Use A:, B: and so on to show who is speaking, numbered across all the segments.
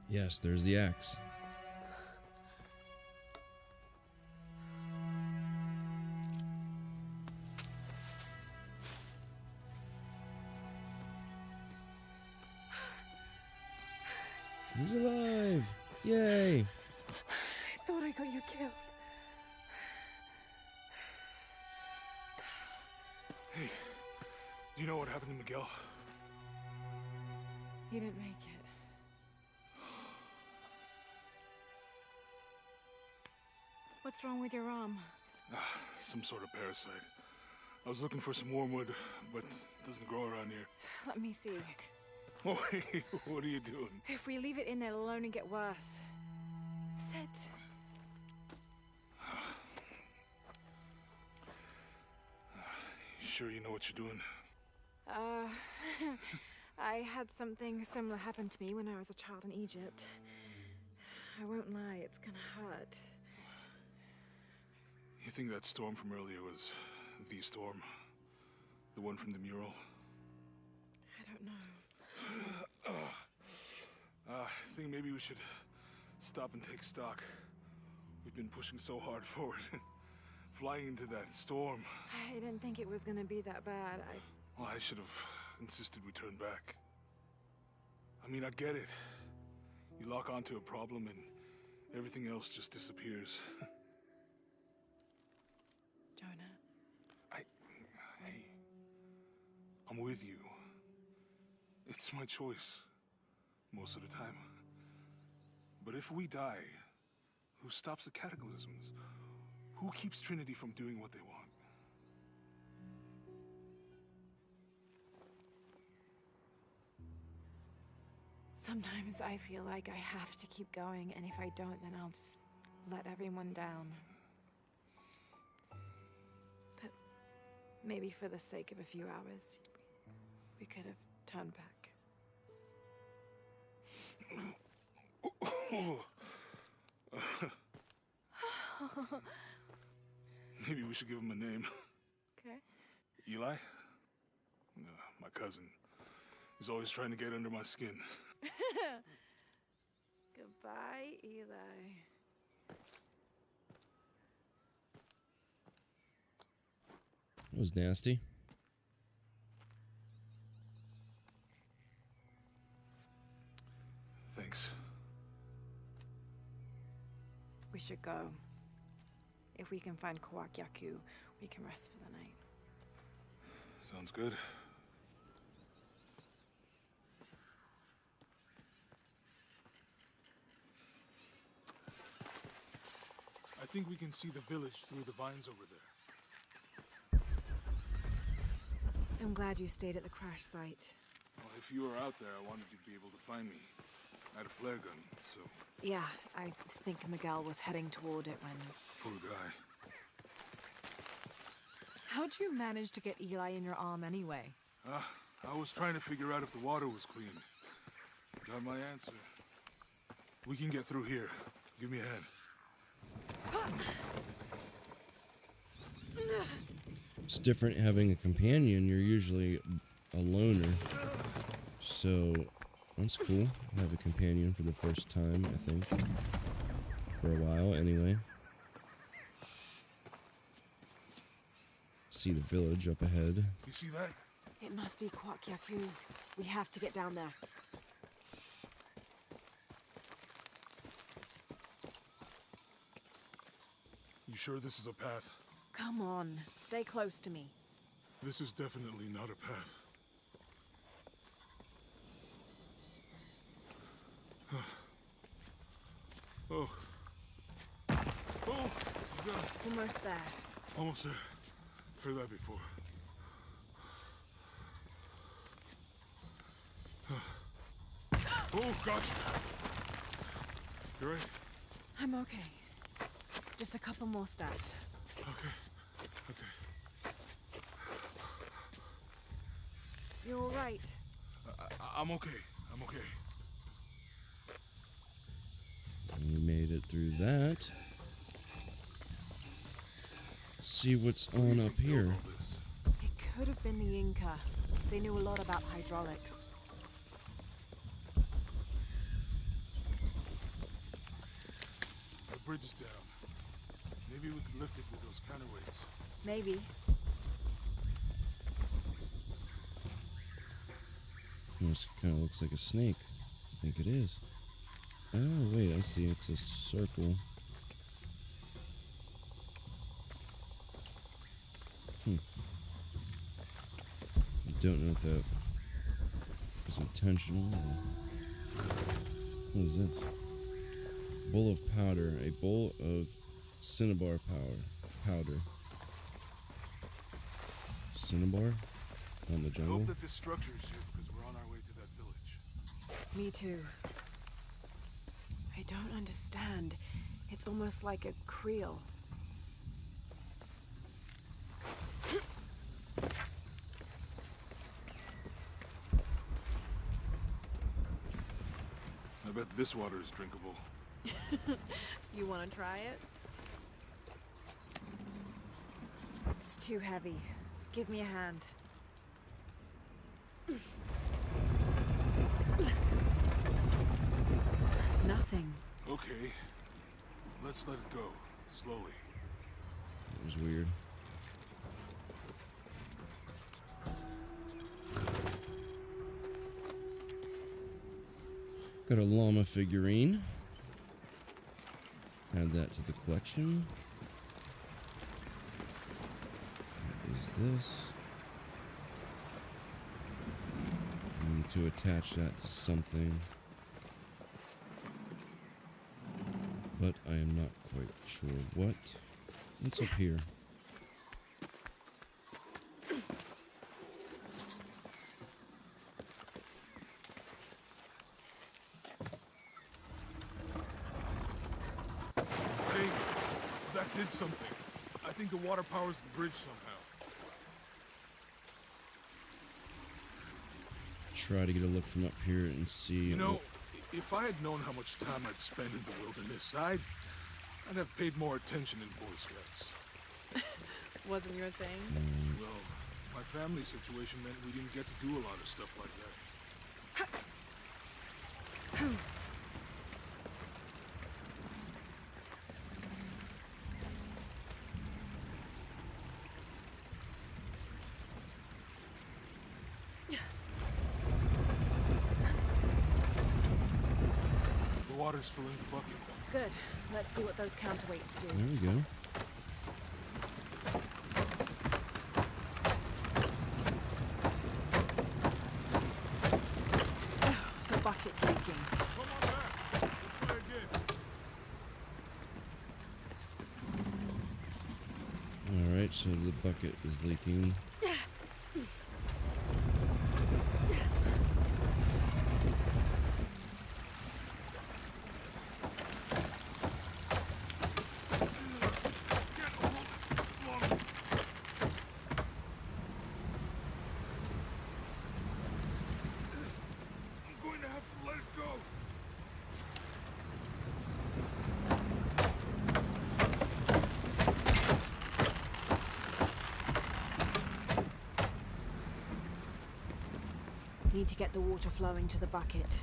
A: Yes, there's the axe. He's alive! Yay!
B: I thought I got you killed.
C: Hey, do you know what happened to Miguel?
B: He didn't make it. What's wrong with your arm?
C: Some sort of parasite. I was looking for some wormwood, but it doesn't grow around here.
B: Let me see.
C: Oh, hey, what are you doing?
B: If we leave it in there, it'll only get worse. Sit.
C: You sure you know what you're doing?
B: I had something similar happen to me when I was a child in Egypt. I won't lie, it's gonna hurt.
C: You think that storm from earlier was the storm? The one from the mural?
B: I don't know.
C: I think maybe we should stop and take stock. We've been pushing so hard forward. Flying into that storm.
B: I didn't think it was gonna be that bad.
C: Well, I should have insisted we turn back. I mean, I get it. You lock onto a problem and everything else just disappears.
B: Jonah.
C: Hey, I'm with you. It's my choice, most of the time. But if we die, who stops the cataclysms? Who keeps Trinity from doing what they want?
B: Sometimes I feel like I have to keep going, and if I don't, then I'll just let everyone down. But maybe for the sake of a few hours, we could have turned back.
C: Maybe we should give him a name.
B: Okay.
C: Eli? My cousin. He's always trying to get under my skin.
B: Goodbye, Eli.
A: That was nasty.
C: Thanks.
B: We should go. If we can find Kawak Yaku, we can rest for the night.
C: Sounds good. I think we can see the village through the vines over there.
B: I'm glad you stayed at the crash site.
C: Well, if you were out there, I wanted you to be able to find me. I had a flare gun, so...
B: Yeah, I think Miguel was heading toward it when...
C: Poor guy.
B: How'd you manage to get Eli in your arm anyway?
C: I was trying to figure out if the water was clean. Got my answer. We can get through here. Give me a hand.
A: It's different having a companion. You're usually a loner. So, that's cool. I have a companion for the first time, I think. For a while, anyway. See the village up ahead.
C: You see that?
B: It must be Kawak Yaku. We have to get down there.
C: You sure this is a path?
B: Come on, stay close to me.
C: This is definitely not a path. Oh. Oh! God.
B: Almost there.
C: Almost there. Heard that before. Oh, gotcha! You right?
B: I'm okay. Just a couple more steps.
C: Okay. Okay.
B: You're all right.
C: I'm okay. I'm okay.
A: And we made it through that. see what's
C: Who do you
A: on up
C: think built
A: here.
C: all this?
B: It could have been the Inca. They knew a lot about hydraulics.
C: The bridge is down. Maybe we could lift it with those counterweights.
B: Maybe.
A: This kind of looks like a snake. I think it is. Oh, wait, I see. It's a circle. I don't know if that was intentional or... What is this? Bowl of powder. A bowl of cinnabar powder. Cinnabar? On the
C: I
A: jungle?
C: hope that this structure is here because we're on our way to that village.
B: Me too. I don't understand. It's almost like a creel.
C: I bet this water is drinkable.
B: You want to try it? It's too heavy. Give me a hand. Nothing.
C: Okay. Let's let it go. Slowly.
A: That was weird. Got a llama figurine. Add that to the collection. What is this? I need to attach that to something. But I am not quite sure what. What's up here?
C: Hey, that did something. I think the water powers the bridge somehow.
A: Try to get a look from up here and see.
C: You know, if I had known how much time I'd spend in the wilderness, I'd have paid more attention in Boy Scouts.
B: Wasn't your thing?
C: Well, my family situation meant we didn't get to do a lot of stuff like that. The water's filling the bucket.
B: Good. Let's see what those counterweights do.
A: There we go.
B: The bucket's leaking.
C: Come on back. We'll try again.
A: Alright, so the bucket is leaking.
C: I'm going to have to let it go.
B: Need to get the water flowing to the bucket.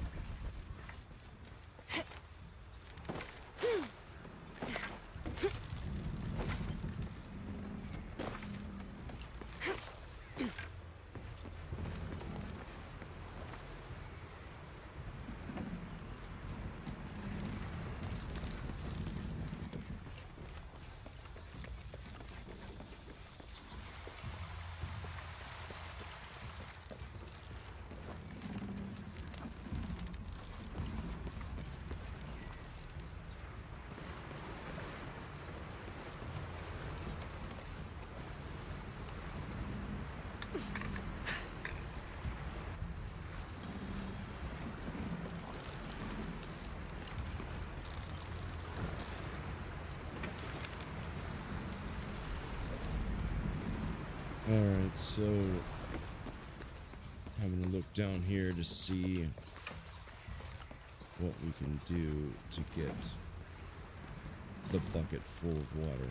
A: Alright, so having a look down here to see what we can do to get the bucket full of water.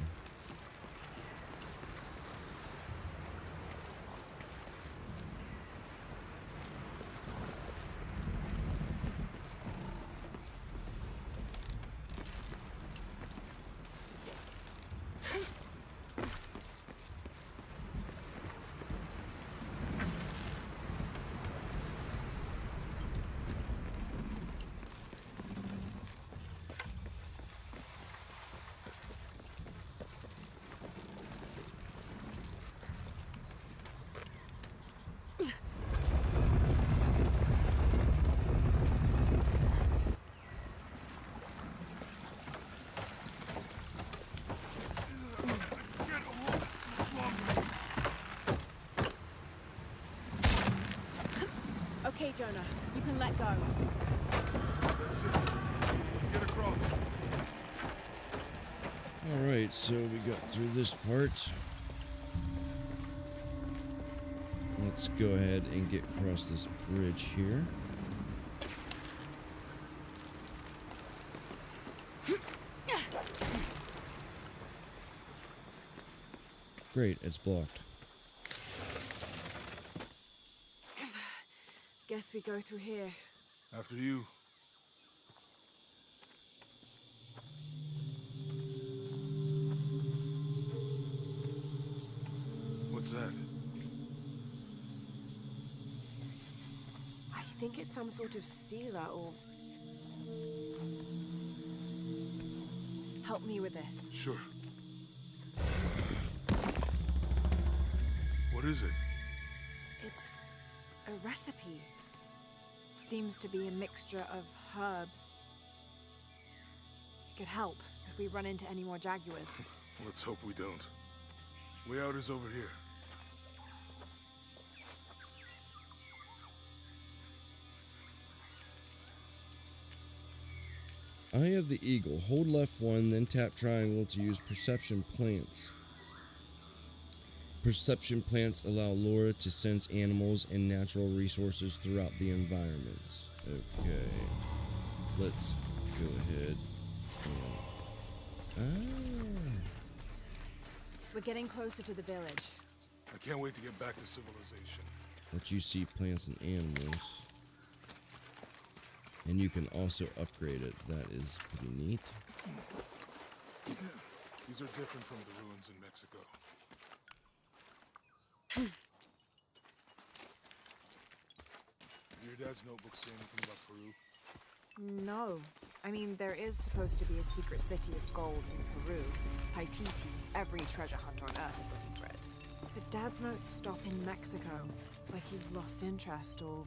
B: Okay, Jonah. You can let go.
C: That's it. Let's get across.
A: Alright, so we got through this part. Let's go ahead and get across this bridge here. Great, it's blocked.
B: Guess we go through here.
C: After you. What's that?
B: I think it's some sort of stealer or... Help me with this.
C: Sure. What is it?
B: It's a recipe. Seems to be a mixture of herbs. It could help if we run into any more jaguars.
C: Let's hope we don't. Way out is over here.
A: Eye of the Eagle. Hold left 1, then tap triangle to use perception plants. Perception plants allow Laura to sense animals and natural resources throughout the environment. Okay. Let's go ahead and...
B: We're getting closer to the village.
C: I can't wait to get back to civilization.
A: Let you see plants and animals. And you can also upgrade it. That is pretty neat.
C: These are different from the ruins in Mexico. Did your dad's notebook say anything about Peru?
B: No. I mean, there is supposed to be a secret city of gold in Peru. Paititi. Every treasure hunter on Earth is looking for it. But Dad's notes stop in Mexico. Like he lost interest or...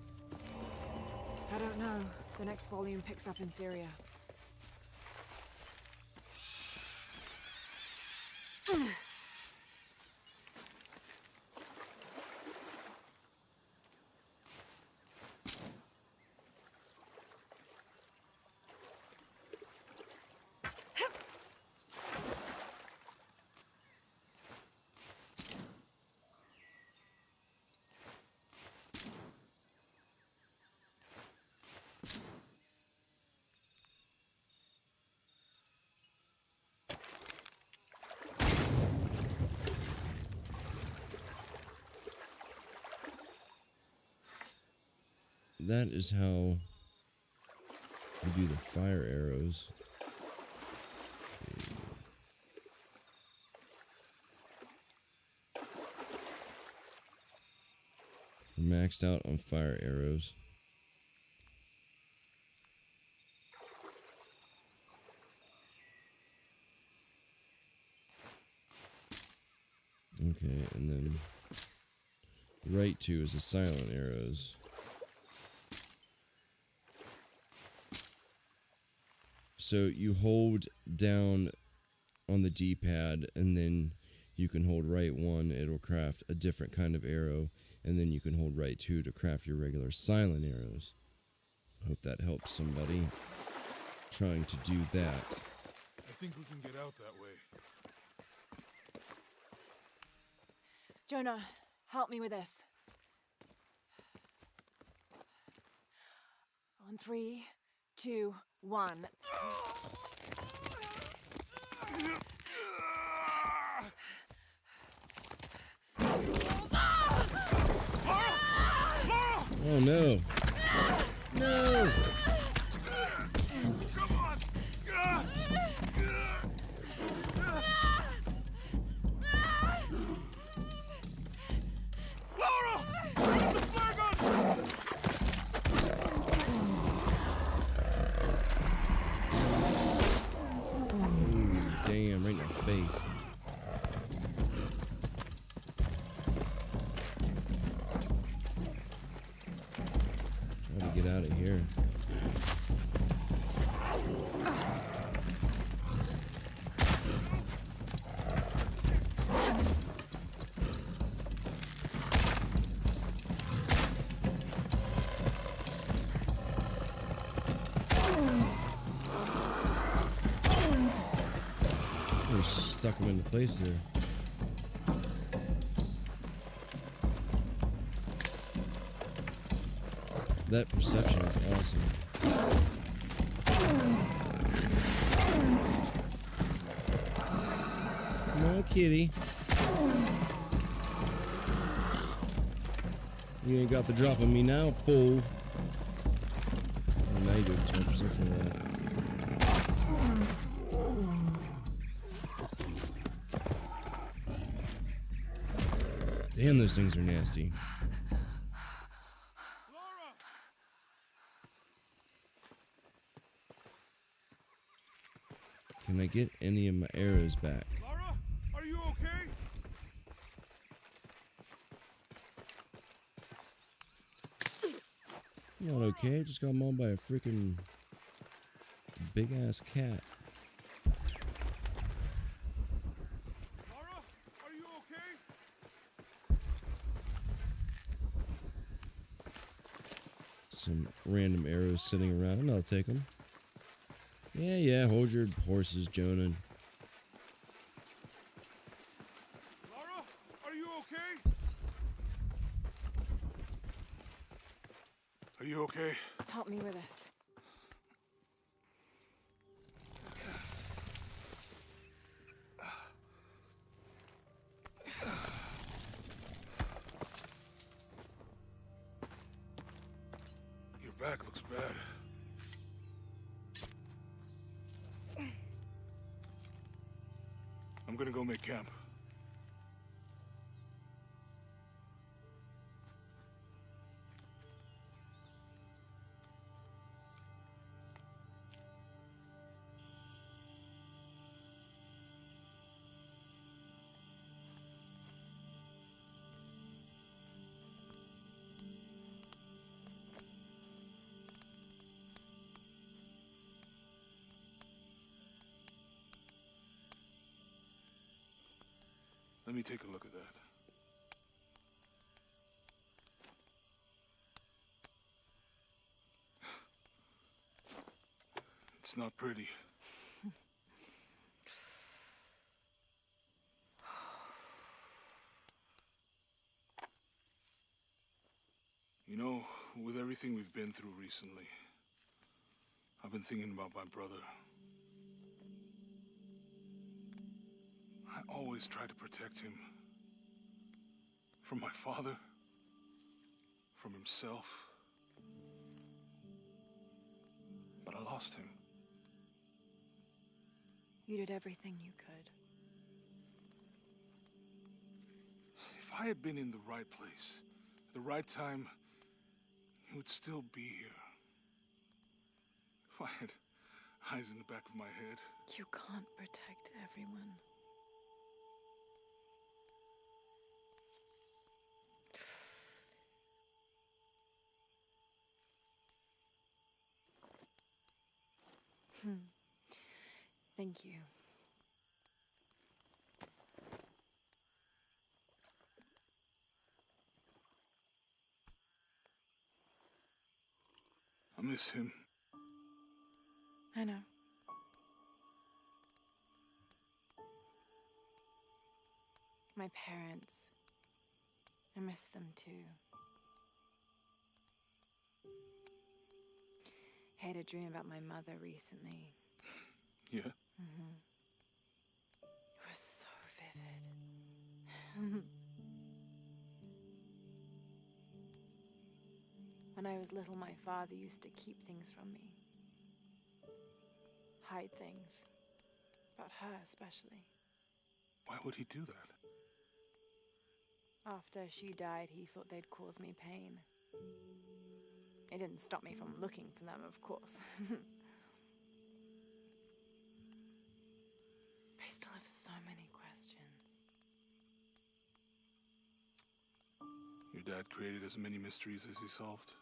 B: I don't know. The next volume picks up in Syria.
A: That is how we do the fire arrows. Okay. We're maxed out on fire arrows. Okay, and then right 2 is the silent arrows. So you hold down on the D-pad and then you can hold right 1, it'll craft a different kind of arrow, and then you can hold right 2 to craft your regular silent arrows. Hope that helps somebody trying to do that.
C: I think we can get out that way.
B: Jonah, help me with this. On 3, 2, 1.
A: Oh no! No!
C: Come on! Laura! Use the flare gun!
A: Damn, right in the face. Try to get out of here. stuck him into place there. That perception is awesome. Come on, kitty. You ain't got the drop on me now, fool. Oh, now you do a perception roll. Damn, those things are nasty. Can I get any of my arrows back?
C: Lara, are you okay?
A: Not okay, I just got mauled by a freaking big ass cat.
C: Lara, are you okay?
A: Some random arrows sitting around, I'll take them. Yeah, hold your horses, Jonah.
C: Lara, are you okay? Are you okay?
B: Help me with this.
C: Your back looks bad. I'm gonna go make camp. Let me take a look at that. It's not pretty. You know, with everything we've been through recently, I've been thinking about my brother. I always try to protect him. From my father. From himself. But I lost him.
B: You did everything you could.
C: If I had been in the right place, at the right time, he would still be here. If I had eyes in the back of my head.
B: You can't protect everyone. Thank you.
C: I miss him.
B: I know. My parents. I miss them too. I had a dream about my mother recently.
C: Yeah?
B: It was so vivid. When I was little, my father used to keep things from me. Hide things. About her, especially.
C: Why would he do that?
B: After she died, he thought they'd cause me pain. It didn't stop me from looking for them, of course. I still have so many questions.
C: Your dad created as many mysteries as he solved.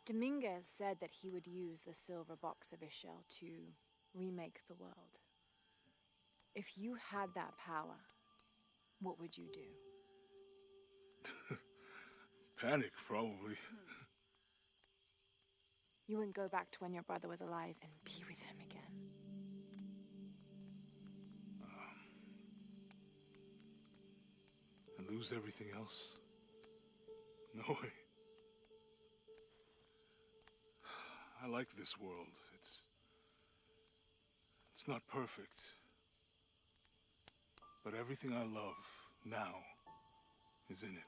B: Dominguez said that he would use the silver box of Ishel to remake the world. If you had that power, what would you do?
C: Panic, probably.
B: You wouldn't go back to when your brother was alive and be with him again.
C: And lose everything else? No way. I like this world. It's not perfect. But everything I love now is in it.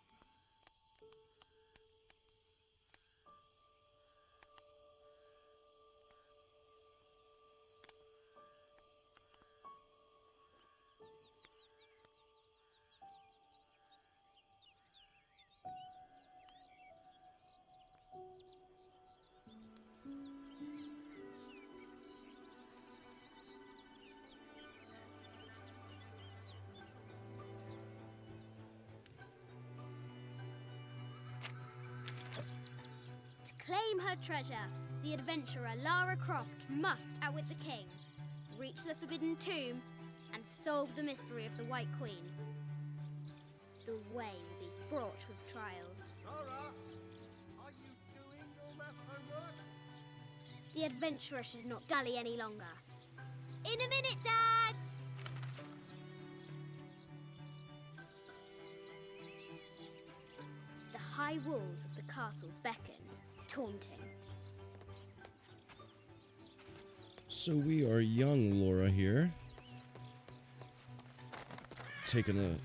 D: Claim her treasure. The adventurer Lara Croft must outwit the king, reach the Forbidden Tomb, and solve the mystery of the White Queen. The way will be fraught with trials.
E: Lara, are you doing your math homework?
D: The adventurer should not dally any longer. In a minute, Dad! The high walls of the castle beckon, taunting.
A: So we are young Laura here. Getting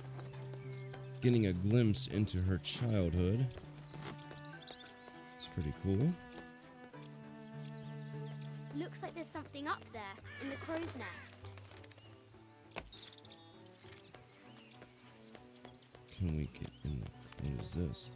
A: a glimpse into her childhood. It's pretty cool.
D: Looks like there's something up there in the crow's nest.
A: Can we get in the... What is this?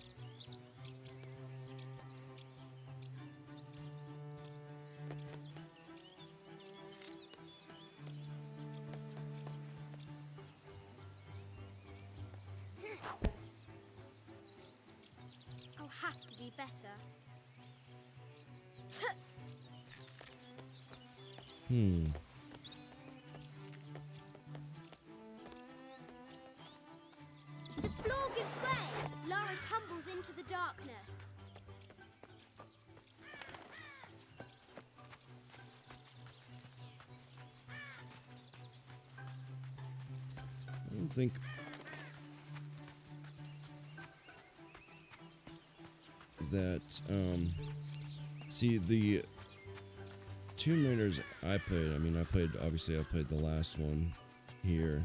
D: I'll have to do better. The floor gives way. Lara tumbles into the darkness.
A: I don't think... that, see, the Tomb Raiders I played, obviously I played the last one here,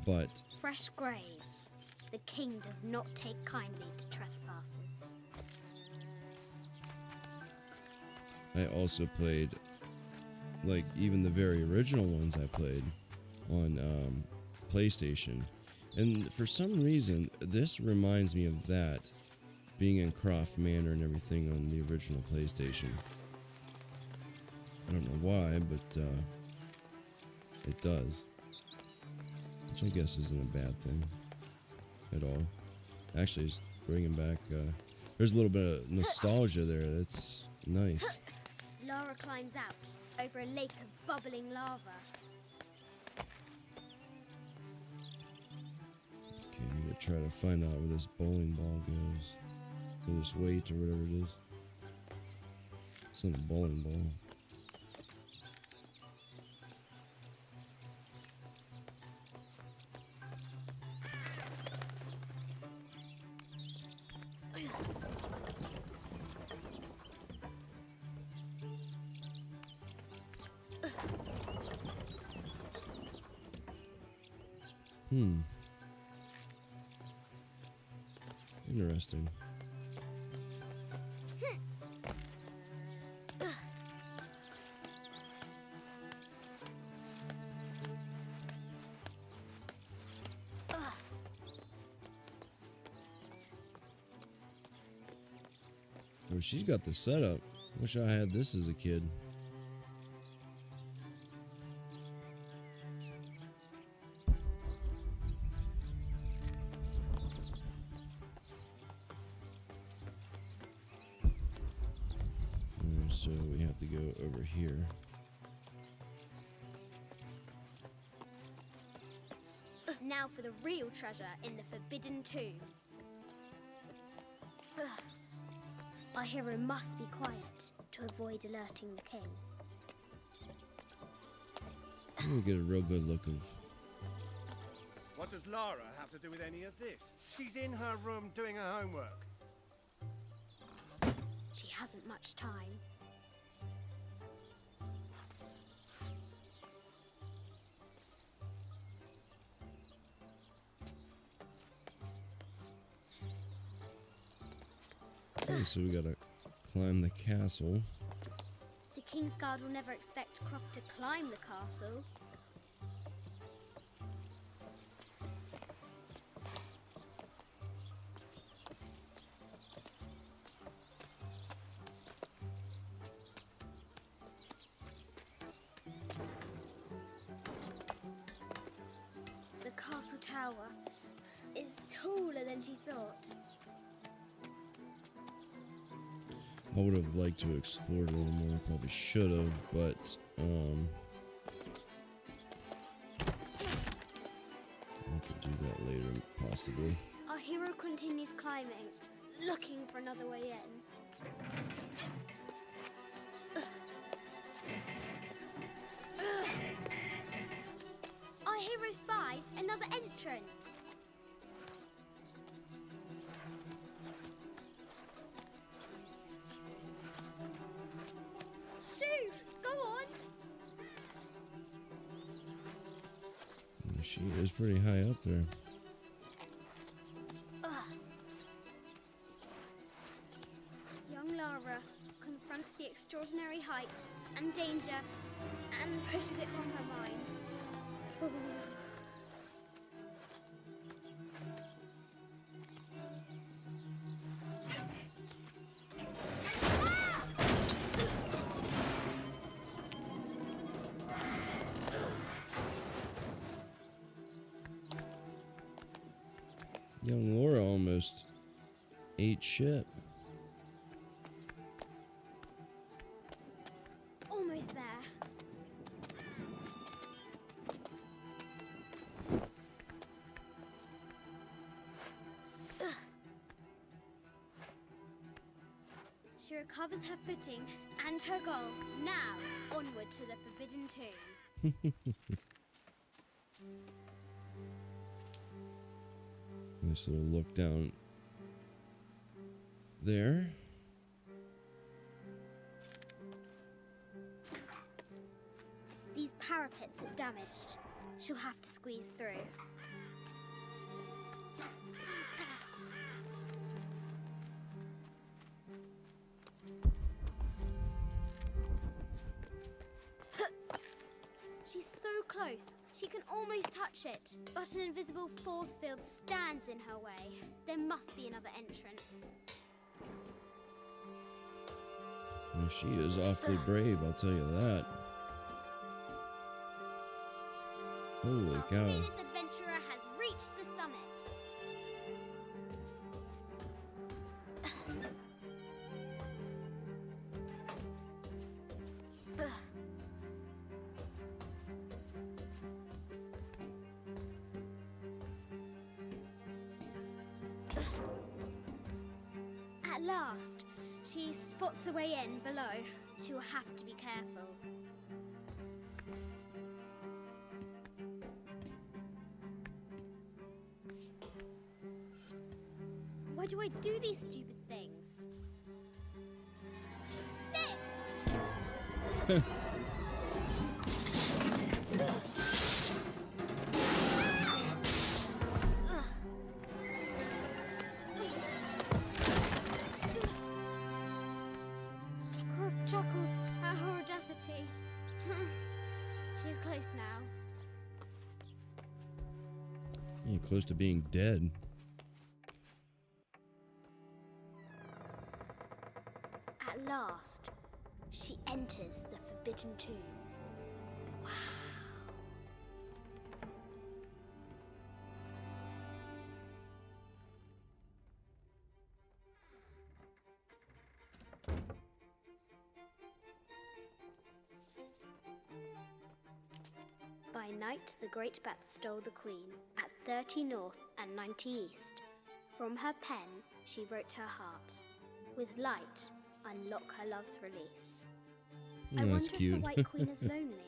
A: but...
D: Fresh graves. The king does not take kindly to trespassers.
A: I also played, like, even the very original ones I played on, PlayStation, and for some reason, this reminds me of that, being in Croft Manor and everything on the original PlayStation. I don't know why, but it does. Which I guess isn't a bad thing at all. Actually, it's bringing back... there's a little bit of nostalgia there. That's nice.
D: Lara climbs out over a lake of bubbling lava.
A: Okay, I need to try to find out where this bowling ball goes. Or this weight or whatever it is. It's not a bowling ball. Interesting. Oh, she's got the setup. Wish I had this as a kid. So we have to go over here.
D: Now for the real treasure in the Forbidden Tomb. Our hero must be quiet to avoid alerting the king.
A: Let me get a real good look of.
E: What does Lara have to do with any of this? She's in her room doing her homework.
D: She hasn't much time.
A: Okay, so we gotta climb the castle.
D: The King's Guard will never expect Croft to climb the castle. The castle tower is taller than she thought.
A: I would have liked to explore it a little more. Probably should have, but I could do that later, possibly.
D: Our hero continues climbing, looking for another way in. Our hero spies another entrance. Shoo! Go on!
A: She is pretty high up there.
D: Young Lara confronts the extraordinary height and danger and pushes it from her mind.
A: Young Laura almost ate shit.
D: Almost there. She recovers her footing and her goal. Now, onward to the Forbidden Tomb.
A: Nice little look down there.
D: These parapets are damaged. She'll have to squeeze through. She's so close. She can almost touch it, but an invisible force field stands in her way. There must be another entrance.
A: Well, she is awfully brave, I'll tell you that. Holy
D: Our
A: cow.
D: fearless adventurer has reached the summit. At last, she spots a way in below. She will have to be careful. Why do I do these stupid things? Shit! Croft chuckles at her audacity. She's close now.
A: You're close to being dead.
D: At last, she enters the Forbidden Tomb. Wow. By night, the great bats stole the queen at 30 north and 90 east. From her pen, she wrote her heart. With light, unlock her love's release. I
A: Oh,
D: wonder
A: that's
D: if the
A: cute.
D: White Queen is lonely.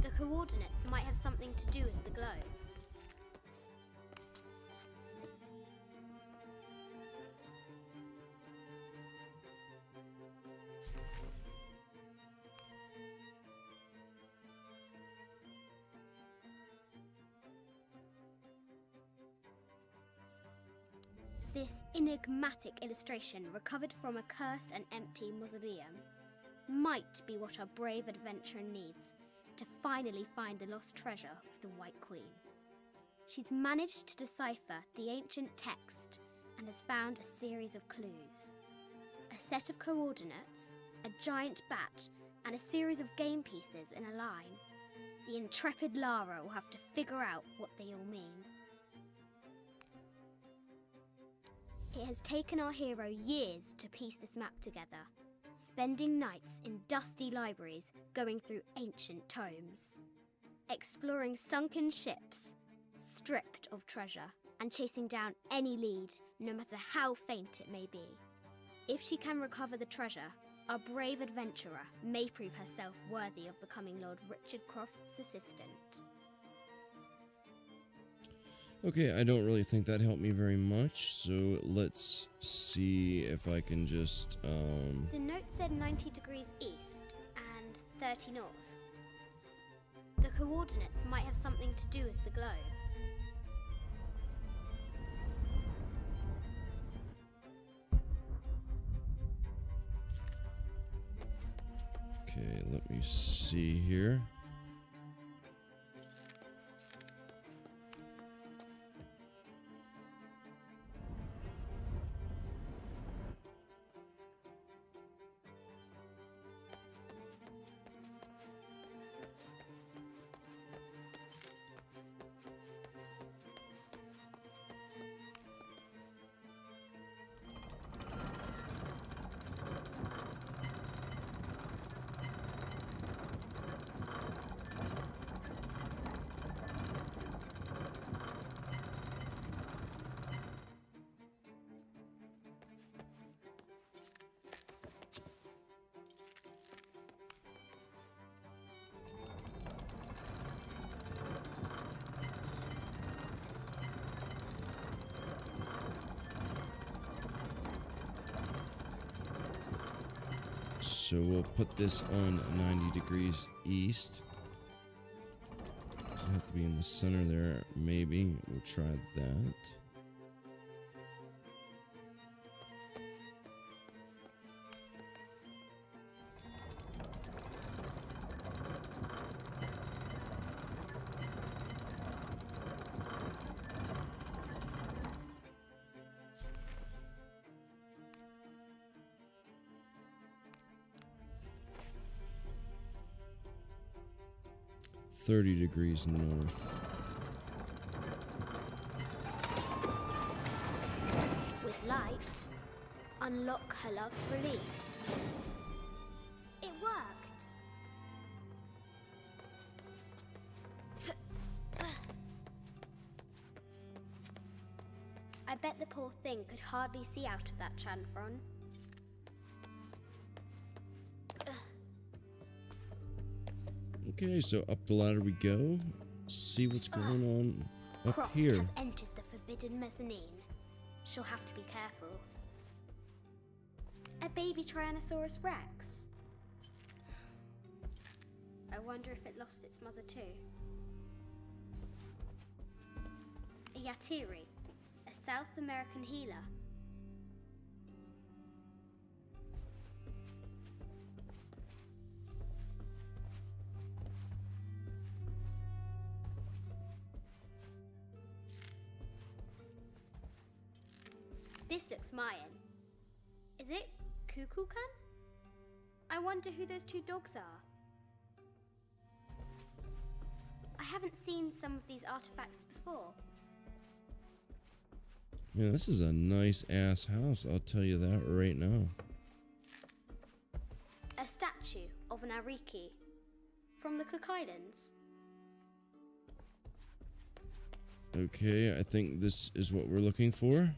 D: The coordinates might have something to do with the glow. This enigmatic illustration, recovered from a cursed and empty mausoleum, might be what our brave adventurer needs to finally find the lost treasure of the White Queen. She's managed to decipher the ancient text and has found a series of clues. A set of coordinates, a giant bat, and a series of game pieces in a line. The intrepid Lara will have to figure out what they all mean. It has taken our hero years to piece this map together, spending nights in dusty libraries going through ancient tomes, exploring sunken ships, stripped of treasure, and chasing down any lead, no matter how faint it may be. If she can recover the treasure, our brave adventurer may prove herself worthy of becoming Lord Richard Croft's assistant.
A: Okay, I don't really think that helped me very much, so let's see if I can just,
D: The note said 90 degrees east and 30 north. The coordinates might have something to do with the globe.
A: Okay, let me see here. So we'll put this on 90 degrees east. Doesn't have to be in the center there. Maybe we'll try that. $30 north.
D: With light, unlock her love's release. It worked. I bet the poor thing could hardly see out of that chanfron.
A: Okay, so up the ladder we go. See what's going on up
D: Croft
A: here.
D: has entered the forbidden mezzanine. She'll have to be careful. A baby Tyrannosaurus Rex. I wonder if it lost its mother too. A Yatiri, a South American healer. This looks Mayan. Is it Kukulkan? I wonder who those two dogs are. I haven't seen some of these artifacts before.
A: Man, this is a nice ass house, I'll tell you that right now.
D: A statue of an Ariki from the Cook Islands.
A: Okay, I think this is what we're looking for.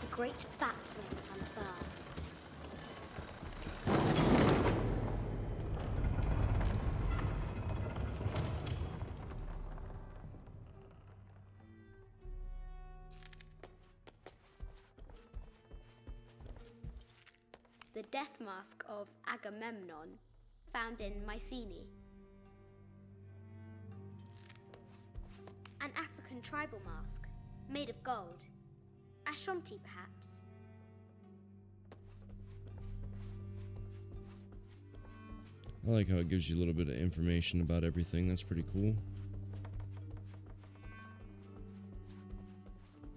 D: The great bat swings unfurl. The death mask of Agamemnon, found in Mycenae. An African tribal mask, made of gold. Ashanti, perhaps.
A: I like how it gives you a little bit of information about everything. That's pretty cool.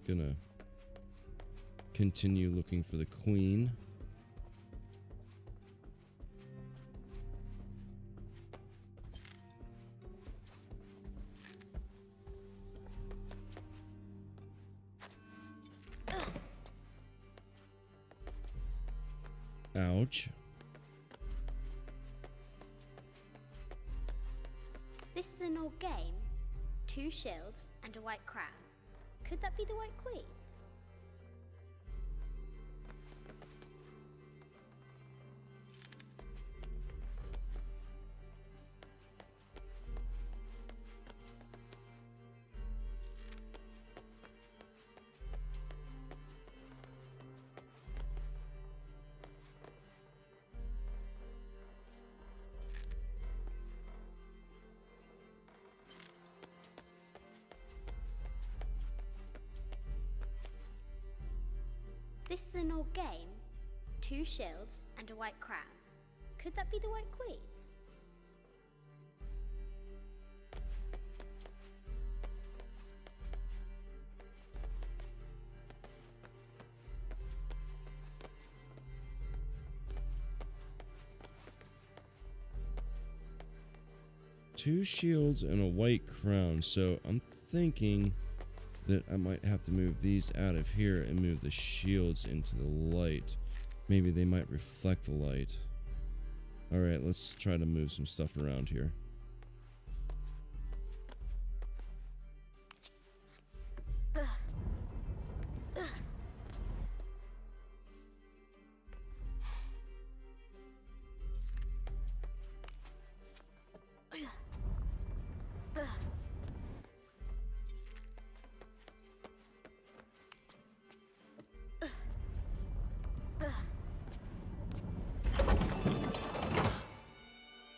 A: Gonna continue looking for the queen. Ouch.
D: This is an old game. 2 shields and a white crown. Could that be the White Queen? This is an old game. 2 shields and a white crown. Could that be the White Queen?
A: Two shields and a white crown. So I'm thinking that I might have to move these out of here and move the shields into the light. Maybe they might reflect the light. Alright, let's try to move some stuff around here.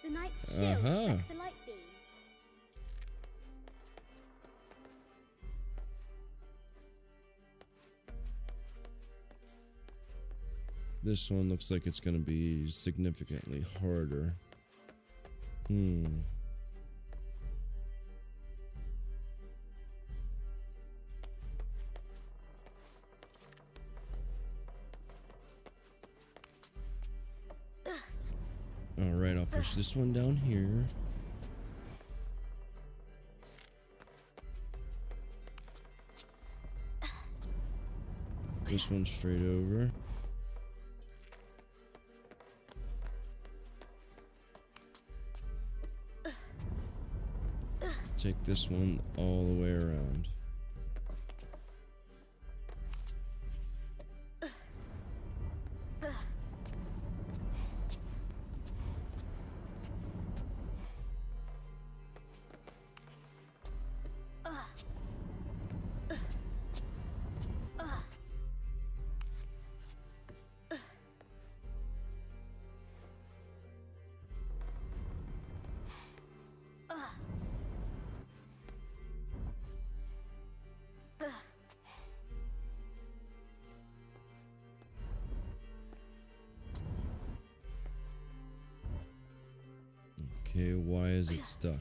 D: The knight's shield reflects the light beam.
A: This one looks like it's going to be significantly harder. Alright, I'll push this one down here. This one straight over. Take this one all the way around. Okay, why is it stuck?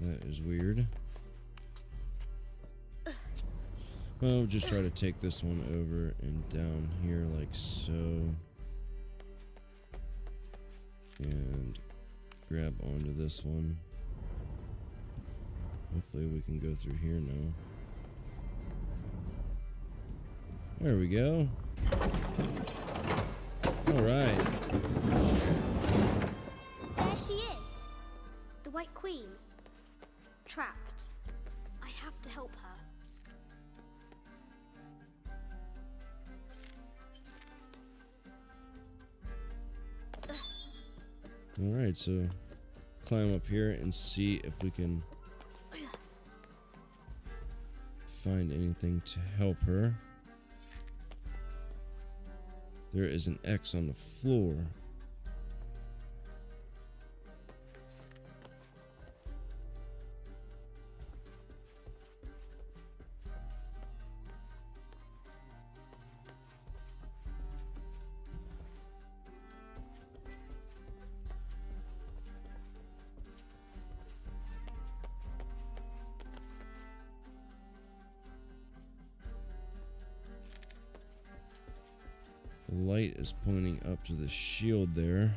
A: That is weird. Well, we'll just try to take this one over and down here like so. And grab onto this one. Hopefully we can go through here now. There we go. Alright.
D: There she is. The White Queen. Trapped. I have to help her.
A: Alright, so climb up here and see if we can find anything to help her. There is an X on the floor. The light is pointing up to the shield there.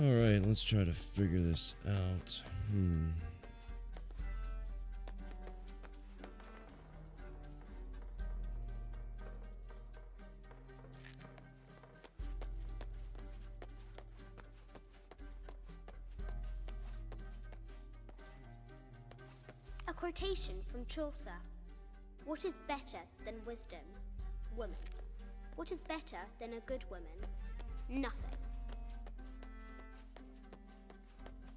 A: Alright, let's try to figure this out.
D: A quotation from Chaucer. What is better than wisdom? Woman. What is better than a good woman? Nothing.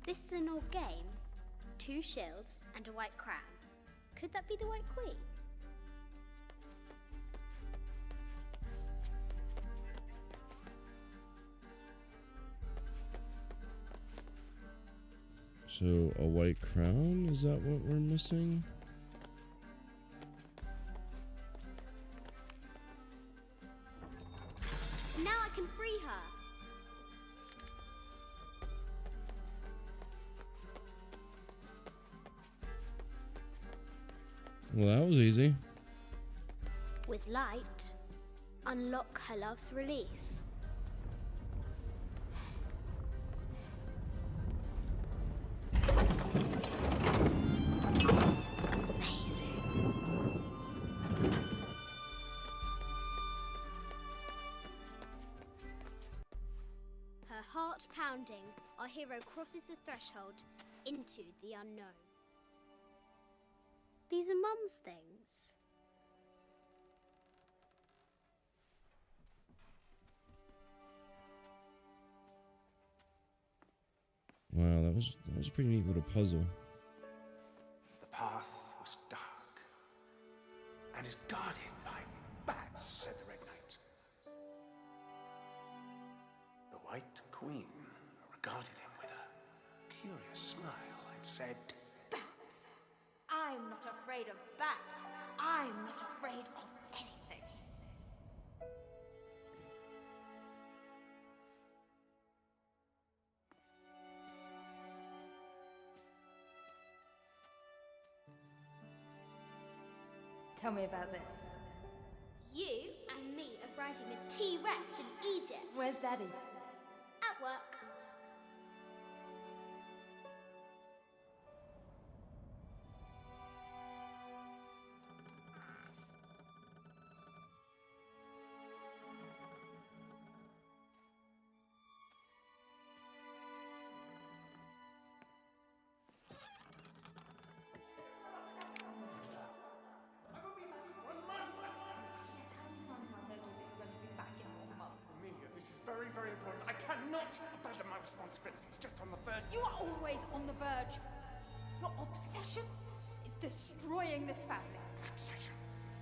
D: This is an old game. 2 shields and a white crown. Could that be the White Queen?
A: So, a white crown? Is that what we're missing?
D: Now I can free her.
A: Well, that was easy.
D: With light, unlock her love's release. Amazing. Her heart pounding, our hero crosses the threshold into the unknown. These are Mum's things.
A: Wow, that was a pretty neat little puzzle.
E: The path was dark and is guarded by bats, said the Red Knight. The White Queen regarded him with a curious smile and said,
F: Bats! I'm not afraid of bats. I'm not afraid of anything. Tell me about this.
D: You and me are riding a T-Rex in Egypt.
F: Where's Daddy?
D: At work.
E: Amelia, this is very, very important. I cannot abandon my responsibilities just on the verge.
F: You are always on the verge. Your obsession is destroying this family.
E: Obsession.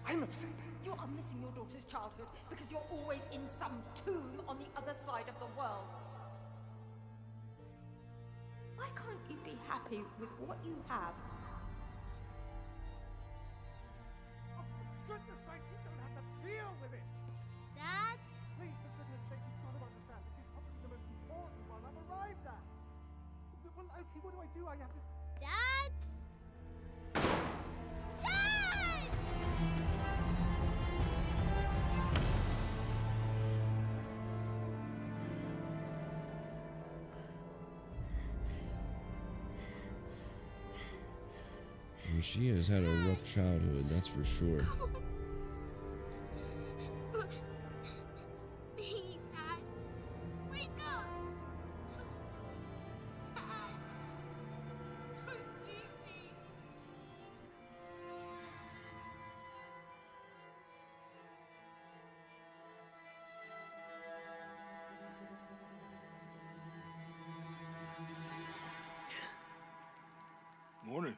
E: I'm upset.
F: You are missing your daughter's childhood because you're always in some tomb on the other side of the world. Why can't you be happy with what you have?
E: Okay, what do? I have to.
D: Dad? Dad!
A: And she has had a rough childhood, that's for sure.
D: Please, Dad. Wake up. Dad. Don't leave me.
C: Morning.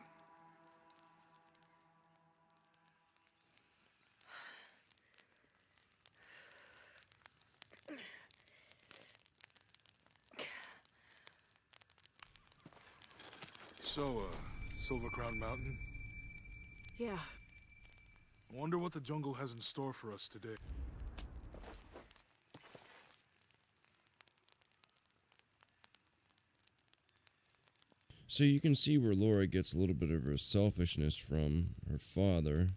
C: So, Silver Crown Mountain?
B: Yeah.
C: I wonder what the jungle has in store for us today.
A: So you can see where Laura gets a little bit of her selfishness from her father.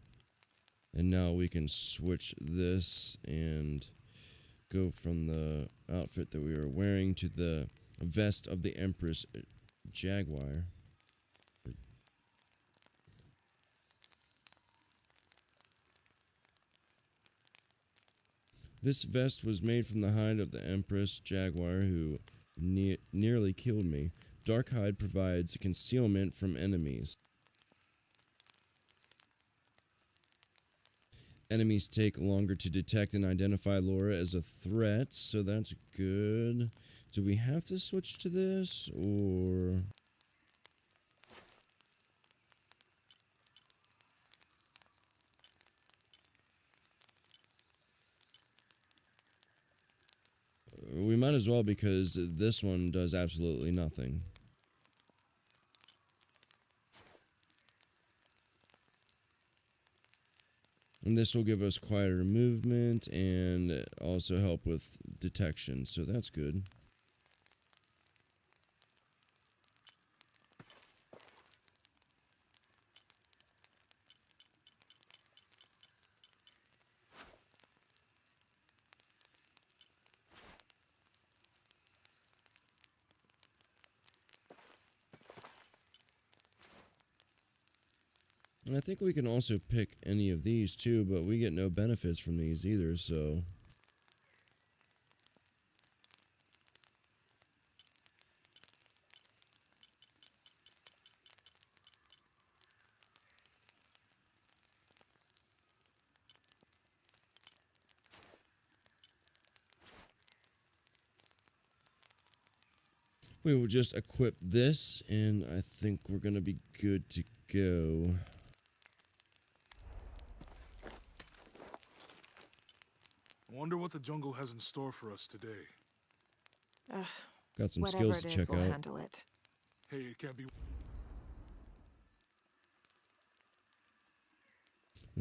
A: And now we can switch this and go from the outfit that we were wearing to the vest of the Empress Jaguar. This vest was made from the hide of the Empress Jaguar, who nearly killed me. Dark hide provides concealment from enemies. Enemies take longer to detect and identify Laura as a threat, so that's good. Do we have to switch to this, or... We might as well, because this one does absolutely nothing. And this will give us quieter movement and also help with detection, so that's good. And I think we can also pick any of these too, but we get no benefits from these either, so... We will just equip this, and I think we're gonna be good to go.
C: I wonder what the jungle has in store for us today.
B: Ugh,
A: Got some
B: whatever
A: skills
B: it
A: to
B: is,
A: check
B: we'll
A: out.
B: handle it.
C: Hey, it can't be.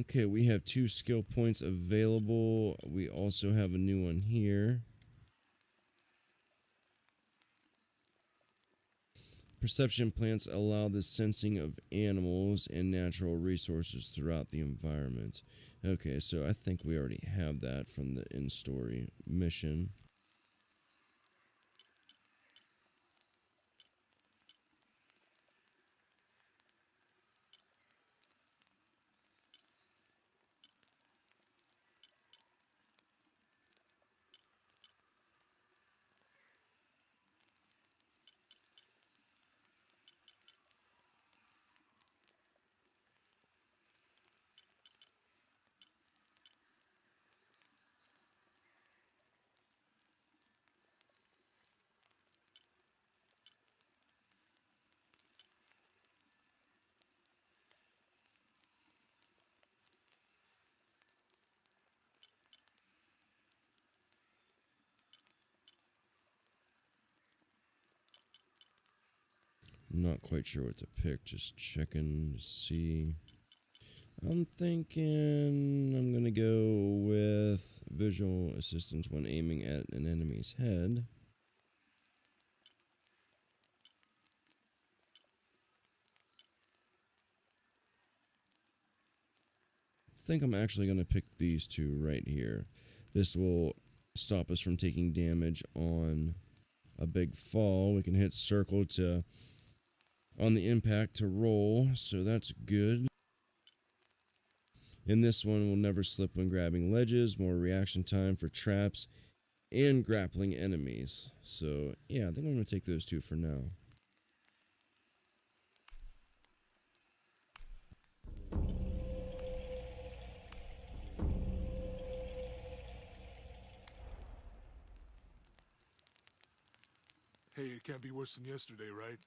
A: Okay, we have 2 skill points available. We also have a new one here. Perception plants allow the sensing of animals and natural resources throughout the environment. Okay, so I think we already have that from the in-story mission. I'm not quite sure what to pick, just checking to see. I'm thinking I'm gonna go with visual assistance when aiming at an enemy's head. think I'm actually going to pick these two right here. This will stop us from taking damage on a big fall. We can hit circle to on the impact to roll, so that's good. And this one will never slip when grabbing ledges, more reaction time for traps, and grappling enemies. So yeah, I think I'm going to take those two for now.
C: Hey, it can't be worse than yesterday, right?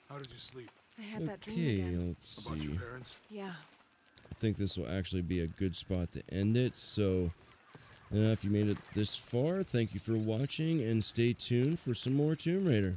C: How did you sleep?
B: I had that dream
A: Okay,
B: again.
A: let's
C: About
A: see.
C: your parents?
B: Yeah.
A: I think this will actually be a good spot to end it. So if you made it this far, thank you for watching, and stay tuned for some more Tomb Raider.